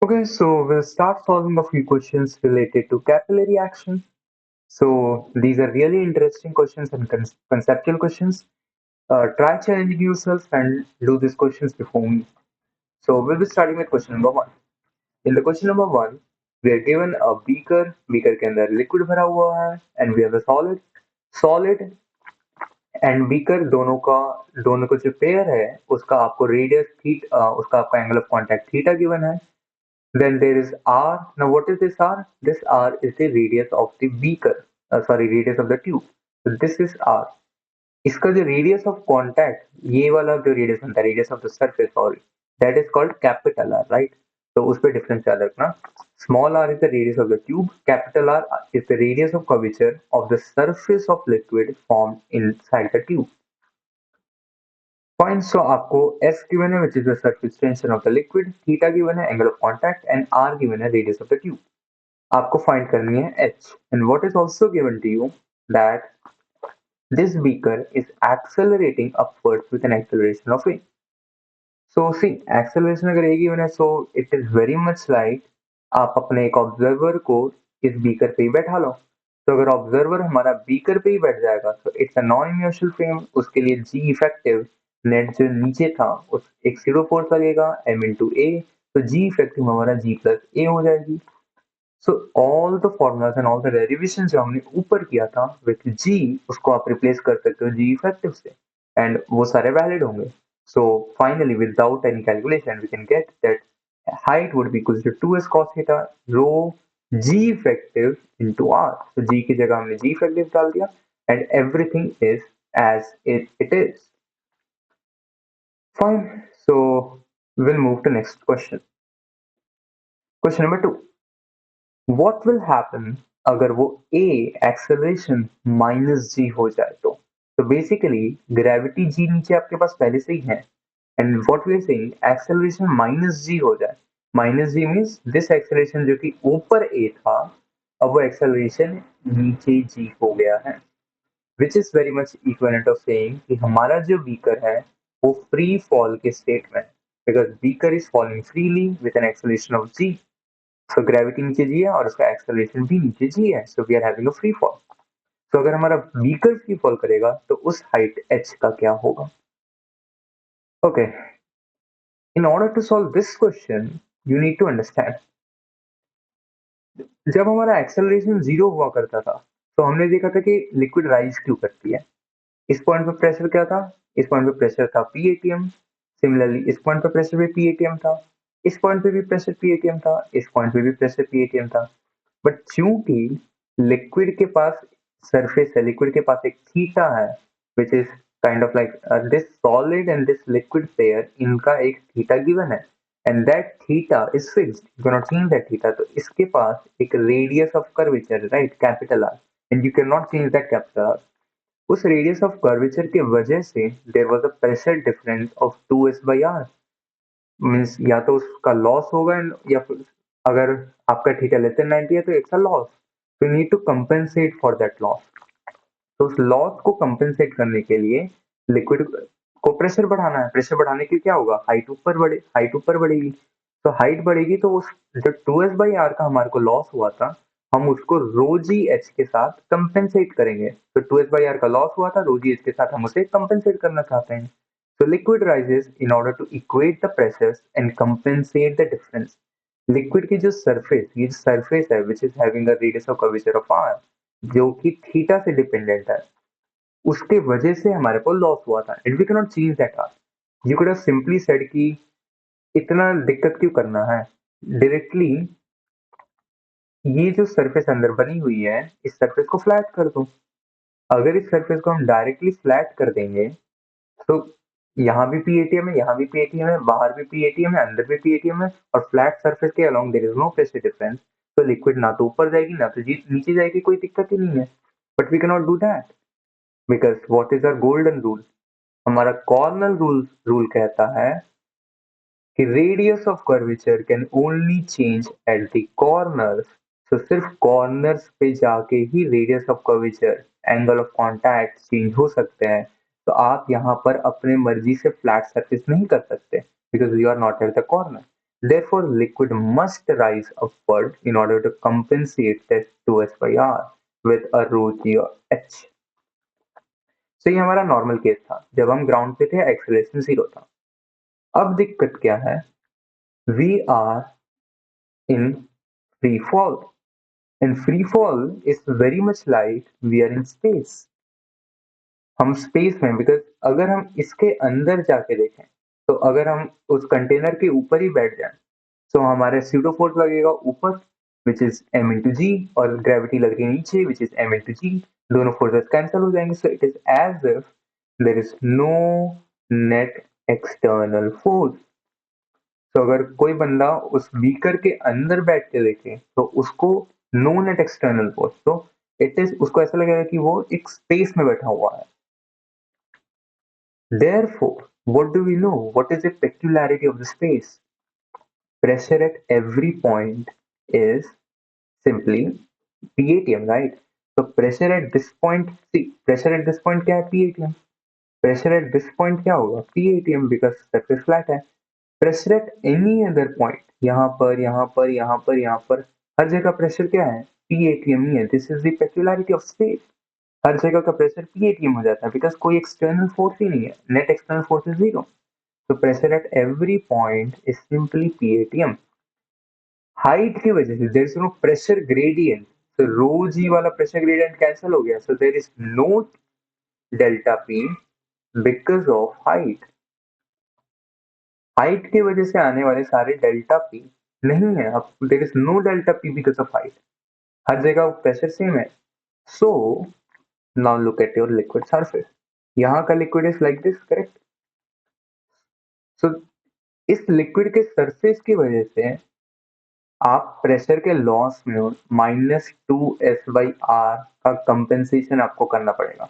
Okay, so we'll start solving a few questions related to capillary action. So these are really interesting questions and conceptual questions. Try challenging yourself and do these questions before me. So we'll be starting with question number one. In the question number one, we are given a beaker. Beaker के अंदर liquid भरा हुआ है, and we have a solid and beaker दोनों का जो pair है, उसका आपको रेडियस उसका आपका angle of contact theta given है. Then there is R. Now, what is this R? This R is the radius of the beaker. Radius of the tube. So this is R. इसका जो radius of contact, ये वाला जो radius बनता है, radius of the surface, sorry, that is called capital R, right? तो उस पर difference याद रखना. Small r is the radius of the tube. Capital R is the radius of curvature of the surface of liquid formed inside the tube. Fine. So आपको S given है, which is the surface tension of the liquid, theta given है, angle of contact, and R given है, radius of the tube. आपको find करनी है H, and what is also given to you that this beaker is accelerating upwards with an acceleration of a. So see, acceleration अगर a given है, so it is very much like आप अपने एक observer को इस beaker पे ही बैठा लो. तो अगर ऑब्जर्वर हमारा बीकर पे ही बैठ जाएगा तो it's a non inertial frame. उसके लिए जी इफेक्टिव नेट जो नीचे था उस एक जीरो फोर्स लगेगा m इंटू ए. तो जी इफेक्टिव हमारा g प्लस ए हो जाएगी. So all the formulas and all the derivation जो हमने ऊपर किया था विथ जी, उसको आप रिप्लेस कर सकते हो जी इफेक्टिव से, एंड वो सारे वैलिड होंगे. So finally without any calculation we can get that height would be equal to 2s cos theta rho ji effective into are. तो जी की जगह हमने जी इफेक्टिव डाल दिया and everything is as it is. Fine. So we'll move to next question. Question number 2. What will happen अगर वो a acceleration minus g हो जाए तो basically gravity g नीचे आपके पास पहले से ही है, and what we are saying acceleration minus g हो जाए. minus g means this acceleration जो कि ऊपर a था, अब वो acceleration नीचे g हो गया है, which is very much equivalent of saying कि हमारा जो beaker है वो free fall के state में है, because beaker is falling freely with an acceleration of g. So gravity नीचे जी है और उसका एक्सेलरेशन भी नीचे जी है, so we are having a free fall. तो अगर हमारा बीकर फ्री फॉल करेगा तो उस हाइट h का क्या होगा? Okay, in order to solve this question you need to understand, जब हमारा एक्सेलरेशन जीरो हुआ करता था तो हमने देखा था कि लिक्विड राइज क्यों करती है. इस पॉइंट पे प्रेशर क्या था? इस पॉइंट पे प्रेशर था पीएटीएम. सिमिलरली इस पॉइंट पे प्रेशर भी पीएटीएम था. इस पॉइंट पे भी प्रेशर पीएटीएम था. इस पॉइंट पे भी प्रेशर पीएटीएम था. बट चूंकि लिक्विड के पास सरफेस है, लिक्विड के पास एक थीटा है which is kind of like this solid and this liquid pair, इनका एक थीटा गिवन है and that theta is fixed, you can not change that theta. तो इसके पास एक radius of curvature, right, capital R, and you can not change that capital R. उस radius of curvature की वजह से there was a pressure difference of 2s/r. Means या तो उसका लॉस होगा या फिर अगर आपका थीटा लेस देन 90 है तो इट्स अ लॉस. तो you need to compensate for that loss. तो उस लॉस को कंपेंसेट करने के लिए लिक्विड को प्रेशर बढ़ाना है. प्रेशर बढ़ाने के लिए क्या होगा? हाइट ऊपर बढ़ेगी. तो हाइट बढ़ेगी तो उस जो 2s/r का हमारे को लॉस हुआ था, हम उसको रो जी एच के साथ कंपेंसेट करेंगे. तो 2s/r का लॉस हुआ था, रो जी एच के साथ हम उसे कंपेंसेट करना चाहते हैं. So liquid rises in order to equate the pressures and compensate the difference. Liquid की जो सरफेस, ये जो सरफेस है which is having a radius of curvature of R, जो कि थीटा से डिपेंडेंट है, उसके वजह से हमारे को लॉस हुआ था and we can not change that R. You could have simply said कि इतना दिक्कत क्यों करना है, डायरेक्टली ये जो सरफेस अंदर बनी हुई है इस सरफेस को फ्लैट कर दो. अगर इस सरफेस को हम डायरेक्टली फ्लैट कर देंगे तो यहाँ भी पीएटीएम है, यहाँ भी पीएटीएम है, बाहर भी पीएटीएम है, अंदर भी पीएटीएम है, और फ्लैट सरफेस के along there is no pressure difference. तो लिक्विड ना तो ऊपर जाएगी ना तो नीचे जाएगी, कोई दिक्कत ही नहीं है. But we can not do that because what is our golden rule? हमारा कॉर्नर रूल कहता है कि radius of curvature can only change at the corners. तो सिर्फ कॉर्नर्स पे जाके ही radius of curvature, angle of contact change हो सकते हैं. तो आप यहाँ पर अपने मर्जी से फ्लैट सरफेस नहीं कर सकते because you are not at the corner. Therefore, liquid must rise upward in order to compensate that 2s by r with a rho g or h. तो ये हमारा नॉर्मल केस था जब हम ग्राउंड पे थे, एक्सेलरेशन 0 था. अब दिक्कत क्या है, we are in free fall, and free fall is very much like we are in space. हम स्पेस में, बिकॉज अगर हम इसके अंदर जाके देखें, तो अगर हम उस कंटेनर के ऊपर ही बैठ जाएं, तो हमारे स्यूडो फोर्स लगेगा ऊपर, which is m into g, और ग्रेविटी लग रही है नीचे, which is m into g. दोनों फोर्सेस कैंसिल हो जाएंगे. So it is as if there is no net external force. तो अगर कोई बंदा उस बीकर के अंदर बैठ के देखे, तो उसको नो नेट एक्सटर्नल फोर्स, तो इट इज, उसको ऐसा लगेगा कि वो एक स्पेस में बैठा हुआ है. Therefore, what do we know? What is the peculiarity of the space? Pressure at every point is simply PATM, right? So pressure at this point, see, pressure at this point क्या है? PATM. Pressure at this point क्या होगा? PATM, because surface flat है. Pressure at any other point, यहाँ पर, यहाँ पर, यहाँ पर, यहाँ पर, हर जगह pressure क्या है? PATM ही है. This is the peculiarity of space. हर जगह का प्रेशर PATM हो जाता है, बिकॉज कोई एक्सटर्नल फोर्स ही नहीं है. Net external force is 0. तो pressure at every point is simply PATM. Height की वजह से there is no pressure gradient, तो रो जी वाला प्रेशर ग्रेडियंट कैंसिल हो गया. So there is no delta P because of height. Height की वजह से आने वाले सारे डेल्टा पी नहीं है. अब there is no delta P because of height. हर जगह प्रेशर सेम है. So now look at your liquid surface. यहाँ का liquid is like this, correct? So इस लिक्विड के सरफेस की वजह से आप प्रेशर के लॉस में -2s/r का कंपेंसेशन आपको करना पड़ेगा,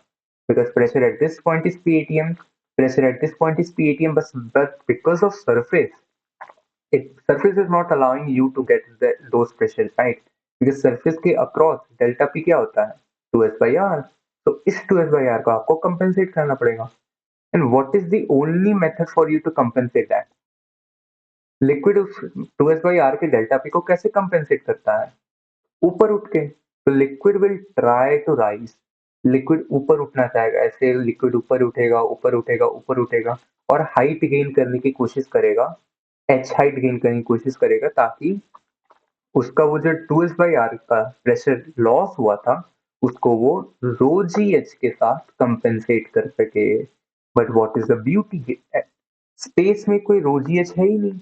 because pressure at this point is PATM, pressure at this point is PATM, but because of surface, surface is not allowing you to get those pressures, right? because surface के across delta p क्या होता है? 2s/r. तो इस 2s/r को आपको compensate करना पड़ेगा. And what is the only method for you to compensate that? Liquid उस 2s/r के डेल्टा पी को कैसे कंपेंसेट करता है? ऊपर उठ के. तो liquid will try to rise. Liquid ऊपर उठना चाहेगा, ऐसे लिक्विड ऊपर उठेगा, ऊपर उठेगा, ऊपर उठेगा, और हाइट गेन करने की कोशिश करेगा, एच हाइट गेन करने की कोशिश करेगा, ताकि उसका वो जो 2s/r का प्रेशर लॉस हुआ था, उसको वो रो जी एच के साथ कंपेंसेट कर सके. But what is the beauty? Space में कोई रो जी एच है ही नहीं.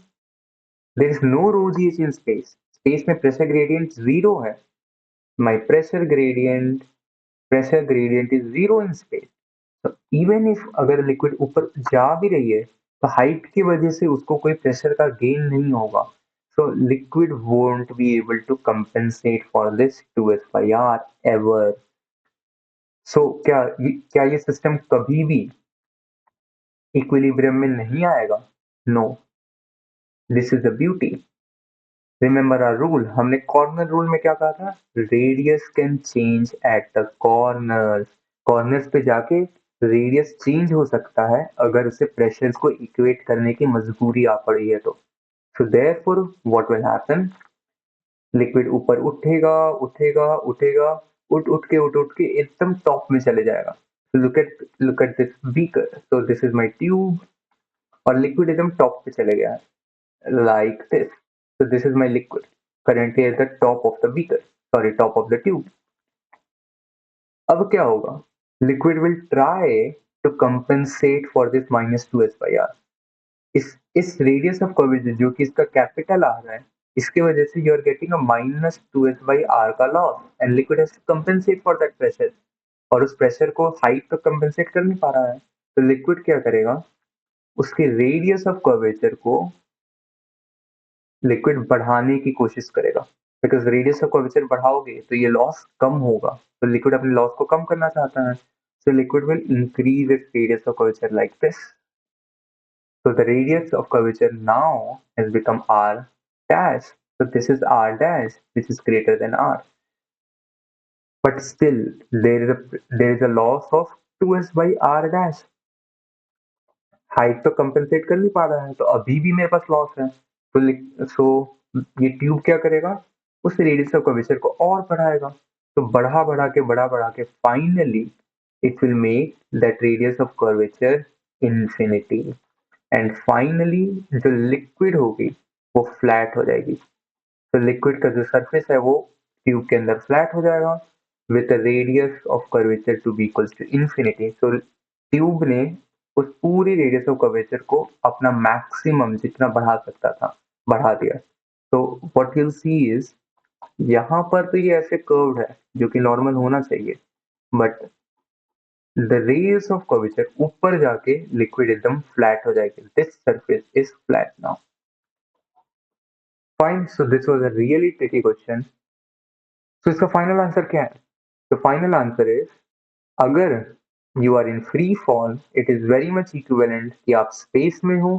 There is no rho gh in space. Space में pressure gradient 0 है. My pressure gradient is 0 in space. So even if अगर liquid ऊपर जा भी रही है, तो height की वजह से उसको कोई pressure का gain नहीं होगा. So liquid won't be able to compensate for this 2s/r ever. So क्या ये system कभी भी equilibrium में नहीं आएगा? No. This is the beauty. Remember our rule. हमने कॉर्नर रूल में क्या कहा था? Radius can change at the corners. Corners पे जाके रेडियस चेंज हो सकता है अगर उसे प्रेशर्स को इक्वेट करने की मजबूरी आ पड़ी है तो. So therefore what will happen? Liquid ऊपर उठेगा, उठेगा, उठेगा, उठ के एकदम टॉप में चले जाएगा. Look at this beaker. So this is my tube, और लिक्विड एकदम टॉप पे चले गया है, like this. So this is my liquid currently at the top of the beaker, sorry, top of the tube. अब क्या होगा? Liquid will try to compensate for this -2s/r. इस radius of curvature जो कि इसका कैपिटल R है, इसके वजह से you are getting a -2s/r का loss, and liquid has to compensate for that pressure. और उस प्रेशर को हाइट तो कंपेंसेट कर नहीं पा रहा है. तो लिक्विड क्या करेगा? उसके रेडियस ऑफ कर्वेचर को लिक्विड बढ़ाने की कोशिश करेगा, बिकॉज रेडियस ऑफ कर्वेचर बढ़ाओगे तो ये लॉस कम होगा. तो लिक्विड अपने लॉस को कम करना चाहता है. So liquid will increase its radius of curvature like this. So the radius of curvature now has become r dash. So this is r dash, which is greater than r. But still there is a loss of 2s/r dash. Height तो compensate कर नहीं पा रहा है, तो अभी भी मेरे पास लॉस है. सो ये ट्यूब क्या करेगा, उस रेडियस ऑफ कर्वेचर को और बढ़ाएगा, तो बढ़ा के finally it will make that radius of curvature infinity, and finally जो लिक्विड होगी वो फ्लैट हो जाएगी। तो लिक्विड का जो सरफेस है वो ट्यूब के अंदर फ्लैट हो जाएगा with radius of curvature to be equals to infinity. तो ट्यूब ने उस पूरी रेडियस ऑफ कर्वेचर को अपना मैक्सिमम जितना बढ़ा सकता था बढ़ा दिया। तो व्हाट यू सी इज, यहाँ पर तो ये ऐसे कर्व्ड है जो कि नॉर्मल होना चाहिए, but the radius of curvature ऊपर जाके लिक्विड एकदम फ्लैट हो जाएगी। This surface is flat now. Fine, so this was a really tricky question. तो इसका फाइनल आंसर क्या है? तो फाइनल आंसर इज, अगर you are in free fall, it is very much equivalent कि आप स्पेस में हो,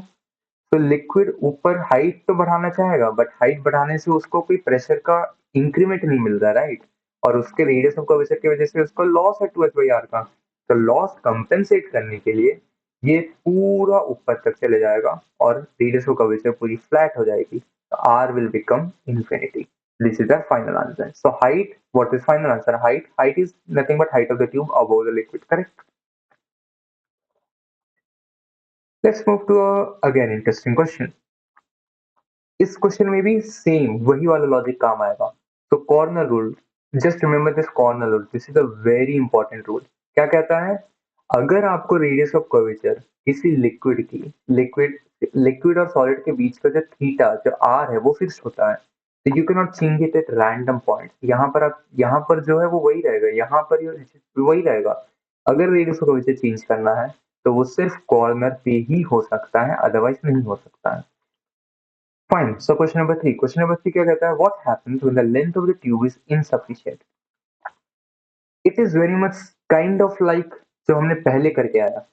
तो लिक्विड ऊपर हाइट तो बढ़ाना चाहेगा, बट हाइट बढ़ाने से उसको कोई प्रेशर का इंक्रीमेंट नहीं मिल रहा, राइट? और उसके रेडियस ऑफ कर्वेचर की वजह से उसको लॉस है 2h/r का। तो लॉस कंपेंसेट करने के लिए ये पूरा ऊपर तक चले जाएगा और रेडियस ऑफ कर्वेचर पूरी फ्लैट हो जाएगी, तो r will become infinity. This is the final answer. So height, what is final answer? Height is nothing but height of the tube above the liquid, correct? Let's move to a again interesting question. इस question में भी same वही वाला logic काम आएगा। तो corner rule, just remember this corner rule, this is a very important rule. क्या कहता है? अगर आपको रेडियस ऑफ कर्वेचर किसी लिक्विड की, लिक्विड और सॉलिड के बीच का जो थीटा, जो आर है, वो फिक्स होता है, तो you can not change it at random point. यहाँ पर जो है वो वही रहेगा, यहाँ पर वही रहेगा। अगर रेडियस ऑफ कर्वेचर चेंज करना है तो वो सिर्फ कॉर्नर पे ही हो सकता है, अदरवाइज नहीं हो सकता है। Fine. So question number three. Question number three क्या कहता है? What happens when the length of the tube is insufficient? It is very much kind of like जो हमने पहले करके आया,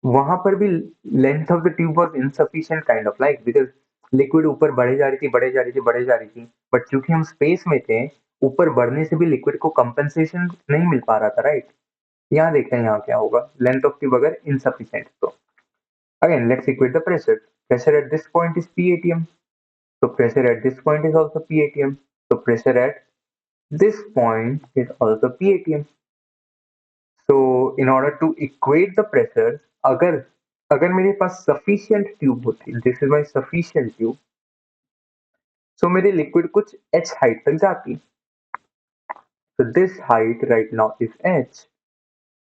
वहां पर भी length of the tube was insufficient kind of like, because liquid ऊपर बढ़े जा रही थी, बढ़े जा रही थी, बट चूंकि हम स्पेस में थे, ऊपर बढ़ने से भी लिक्विड को कंपनसेशन नहीं मिल पा रहा था, राइट? यहाँ देखते हैं यहाँ क्या होगा, लेंथ ऑफ ट्यूब अगर इनसफिशियंट, तो again let's equate the pressure. Pressure at this point is P atm. So pressure at this point is also P atm. So pressure at this point is also P atm. So in order to equate the pressure, अगर अगर मेरे पास sufficient tube होती, this is my sufficient tube, so मेरे liquid कुछ h height तक जाती. So this height right now is h,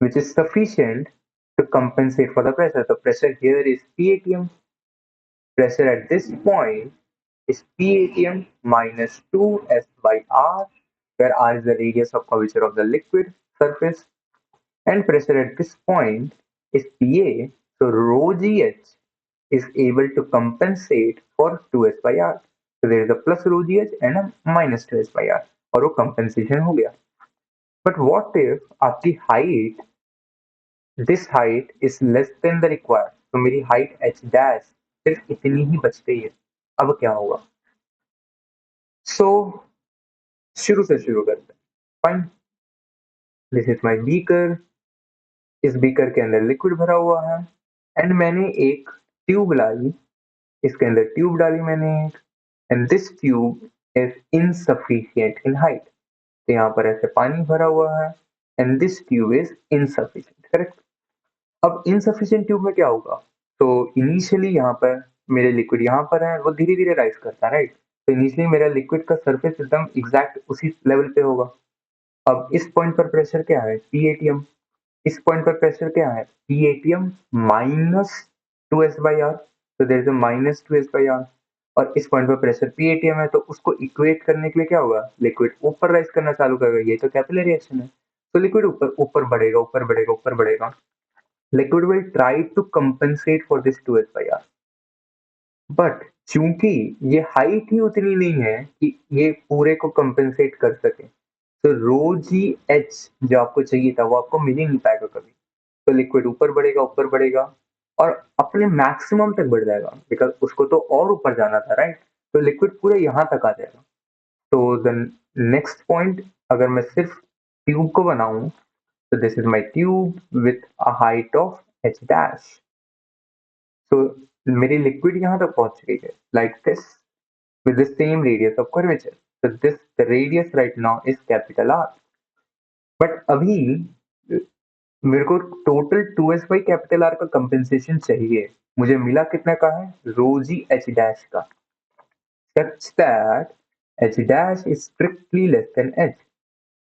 which is sufficient to compensate for the pressure. The pressure here is P atm. Pressure at this point is P atm minus 2s by r, where r is the radius of curvature of the liquid surface, and pressure at this point is Pa, so rho gh is able to compensate for 2s by r. So there is a plus rho gh and a minus 2s by r, और वो compensation हो गया. But what if आपकी height, this height is less than the required, तो मेरी height h dash सिर्फ इतनी ही बच गई है, अब क्या होगा? So शुरू से शुरू करते हैं. Fine, this is my beaker, इस बीकर के अंदर लिक्विड भरा हुआ है, एंड मैंने एक ट्यूब लाई, इसके अंदर ट्यूब डाली मैंने एक, and this tube is insufficient in height, तो यहाँ पर ऐसे पानी भरा हुआ है, and this tube is insufficient, correct? अब इनसफिशियंट ट्यूब में क्या होगा? तो इनिशियली यहाँ पर मेरे लिक्विड यहाँ पर है, वो धीरे धीरे राइज करता है, राइट? तो इनिशियली मेरा लिक्विड का सरफेस एकदम एग्जैक्ट उसी लेवल पे होगा। अब इस पॉइंट पर प्रेशर क्या है? P atm. इस पॉइंट पर प्रेशर क्या है? P atm minus 2s by r, तो there is a minus 2s by r, और इस पॉइंट पर प्रेशर P atm है, तो उसको इक्वेट करने के लिए क्या होगा? लिक्विड ऊपर राइज करना चालू करेगा, ये तो कैपिलरी रिएक्शन है, तो लिक्विड ऊपर ऊपर बढ़ेगा, ऊपर बढ़ेगा। Liquid will try to compensate for this 2s by r, but चूंकि ये हाइट ही उतनी नहीं है कि ये पूरे को कंपनसेट कर सके, तो रो जी एच जो आपको चाहिए था वो आपको मिल ही नहीं पाएगा कभी। तो लिक्विड ऊपर बढ़ेगा और अपने मैक्सिमम तक बढ़ जाएगा, बिकॉज उसको तो और ऊपर जाना था, राइट? तो लिक्विड पूरे यहाँ तक आ जाएगा। तो द नेक्स्ट पॉइंट, अगर मैं सिर्फ ट्यूब को बनाऊं, तो this is my tube with a height of H dash. तो मेरी लिक्विड यहाँ तक पहुंच गई है, like this, with the same radius of curvature. So the radius right now is capital R. But अभी मेरे को total 2s by capital R का कंपेंसेशन चाहिए. मुझे मिला कितना का है? रो जी एच डैश का, such that H dash is strictly less than h.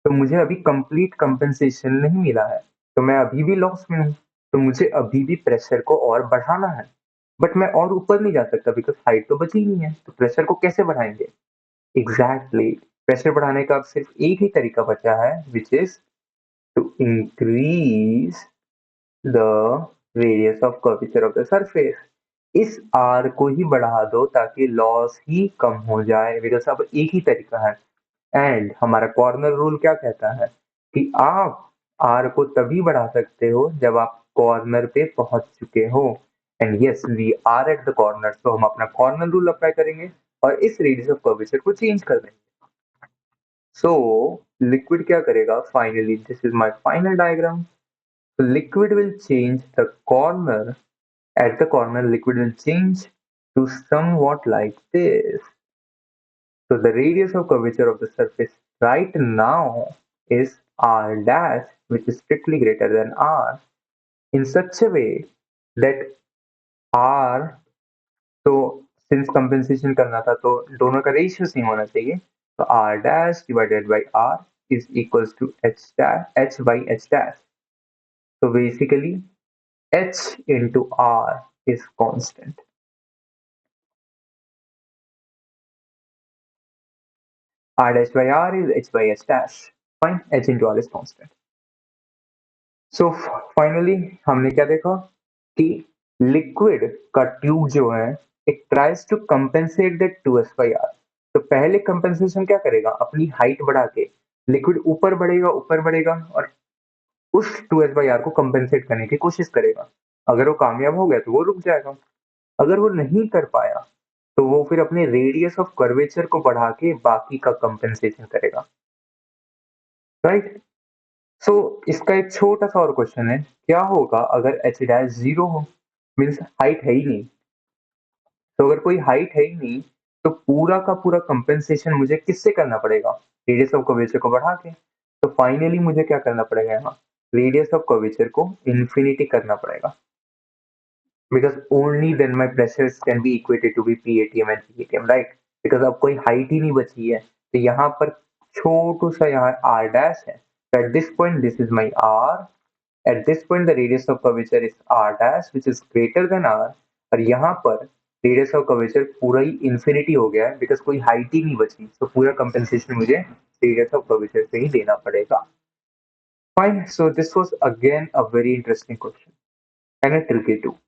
तो मुझे अभी कंप्लीट कंपेंसेशन नहीं मिला है, तो मैं अभी भी लॉस में हूँ. तो मुझे अभी भी प्रेशर को और बढ़ाना है, बट मैं और ऊपर नहीं जा सकता बिकॉज हाइट तो बची नहीं है. तो प्रेशर को कैसे बढ़ाएंगे? एग्जैक्टली प्रेशर बढ़ाने का अब सिर्फ एक ही तरीका बचा है, which is to increase the radius of curvature of the surface. इस आर को ही बढ़ा दो ताकि लॉस ही कम हो जाए, बिकॉज अब एक ही तरीका है. एंड हमारा कॉर्नर रूल क्या कहता है कि आप आर को तभी बढ़ा सकते हो जब आप कॉर्नर पे पहुंच चुके हो. And yes we are at the corner, तो हम अपना कॉर्नर रूल अप्लाई करेंगे और इस रेडियस ऑफ कर्वेचर को चेंज कर देंगे. सो लिक्विड क्या करेगा? Finally this is my final diagram. So liquid will change the corner. At the corner, liquid will change to somewhat like this. So the radius of curvature of the surface right now is r dash, which is strictly greater than r, in such a way that r, तो since compensation करना था तो दोनों का ratio same होना चाहिए. तो r dash divided by r is equals to h by h dash. So basically h into r is constant. R dash by r is h by h dash. Fine, h into r is constant. So finally हमने क्या देखा कि liquid का tube जो है it tries to compensate that 2s by r. तो पहले compensation क्या करेगा? अपनी हाइट बढ़ा के लिक्विड ऊपर बढ़ेगा और उस 2s by r को कंपेंसेट करने की कोशिश करेगा. अगर वो कामयाब हो गया तो वो रुक जाएगा. अगर वो नहीं कर पाया तो वो फिर अपने रेडियस ऑफ कर्वेचर को बढ़ा के बाकी का कंपेंसेशन करेगा. राइट. सो इसका एक छोटा सा और क्वेश्चन है, क्या होगा अगर एच डैश जीरो हो? मीन्स हाइट है ही नहीं. तो अगर कोई हाइट है ही नहीं तो पूरा का पूरा कंपेंसेशन मुझे किससे करना पड़ेगा? रेडियस ऑफ कर्वेचर को बढ़ा के. तो फाइनली मुझे क्या करना पड़ेगा? यहाँ रेडियस ऑफ कर्वेचर को इन्फिनिटी करना पड़ेगा, because only then my pressures can be equated to be PATM and PATM, right? Because अब कोई हाइट ही नहीं बची है, तो यहाँ पर छोटू सा यहाँ r डैश है. So at this point this is my r. At this point the radius of curvature is r dash which is greater than r. और यहाँ पर radius of curvature पूरा ही infinity हो गया है because कोई हाइट ही नहीं बची. So पूरा compensation मुझे radius of curvature से ही देना पड़ेगा. Fine. So this was again a very interesting question and a tricky too.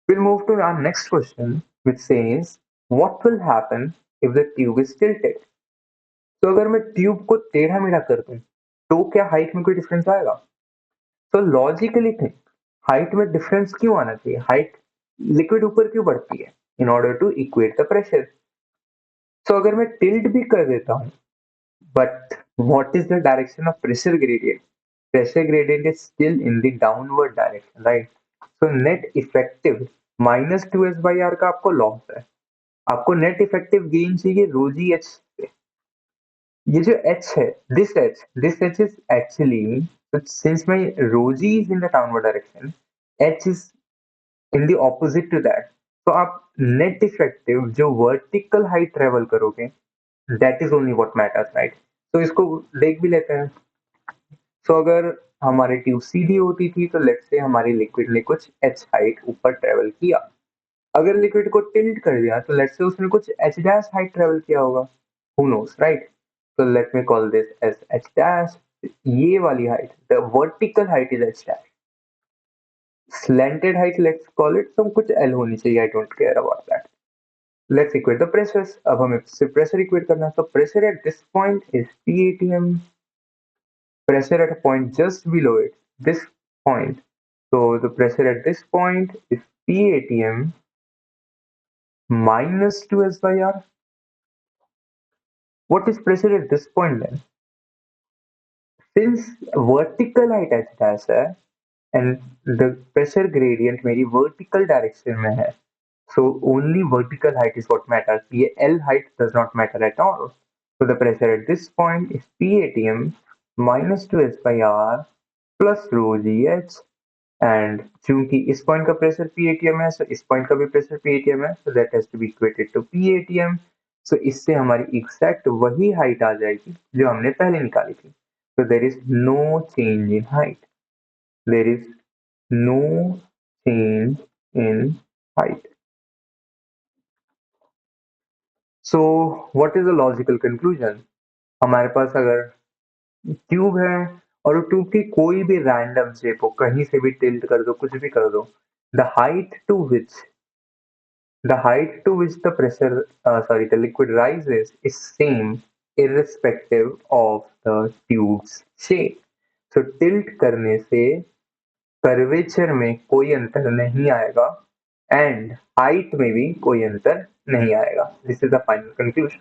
We'll move to our next question, which says, what will happen if the tube is tilted? तो अगर मैं tube को टेढ़ा मेढ़ा कर दूं तो क्या हाइट में कोई डिफरेंस आएगा? तो लॉजिकली थिंक, हाइट में डिफरेंस क्यों आना चाहिए? हाइट लिक्विड ऊपर क्यों बढ़ती है? In order to equate the pressure. तो अगर मैं टिल्ट भी कर देता हूं, but what is the direction of pressure gradient? Pressure gradient is still in the downward direction, right? So net effective minus 2s by r का आपको loss है. आपको नेट इफेक्टिव गेन चाहिए रो जी एच से. ये जो एच है, this h is actually, since my rho g is in the downward direction, h is in the opposite to that. तो आप नेट इफेक्टिव जो वर्टिकल हाइट ट्रेवल करोगे, that is only what matters, right? तो इसको देख भी लेते हैं. सो अगर हमारी ट्यूब सीधी होती थी तो लेट्स से हमारी लिक्विड ने कुछ एच हाइट ऊपर ट्रेवल किया. अगर लिक्विड को टिल्ट कर दिया तो लेट्स से उसने कुछ एच डैश हाइट ट्रेवल किया होगा. Who knows, right? So let me call this as h dash. ये वाली height, the vertical height is h dash. Slanted height, let's call it, तो कुछ L होनी चाहिए. I don't care about that. Let's equate the pressures. अब हमें सिर्फ pressure equate करना है. तो pressure at this point is PATM. Pressure at a point just below it, this point. So the pressure at this point is PATM minus 2s by r. What is pressure at this point then? Since vertical height h dash है and the pressure gradient मेरी vertical direction में है, So only vertical height is what matters. PL height does not matter at all. So the pressure at this point is PATM minus 2S by R plus rho GH, and चूंकि इस point का pressure PATM है, सो इस point का भी pressure PATM है, so that has to be equated to PATM. So इससे हमारी एग्जैक्ट वही हाइट आ जाएगी जो हमने पहले निकाली थी. So there is no change in height. There is no change in height. So what is the logical conclusion? हमारे पास अगर ट्यूब है और ट्यूब की कोई भी रैंडम शेप हो, कहीं से भी टिल्ट कर दो, कुछ भी कर दो, the height to which the liquid rises is same irrespective of the tube's shape. So tilt करने से कर्वेचर में कोई अंतर नहीं आएगा एंड हाइट में भी कोई अंतर नहीं आएगा. This is the final conclusion.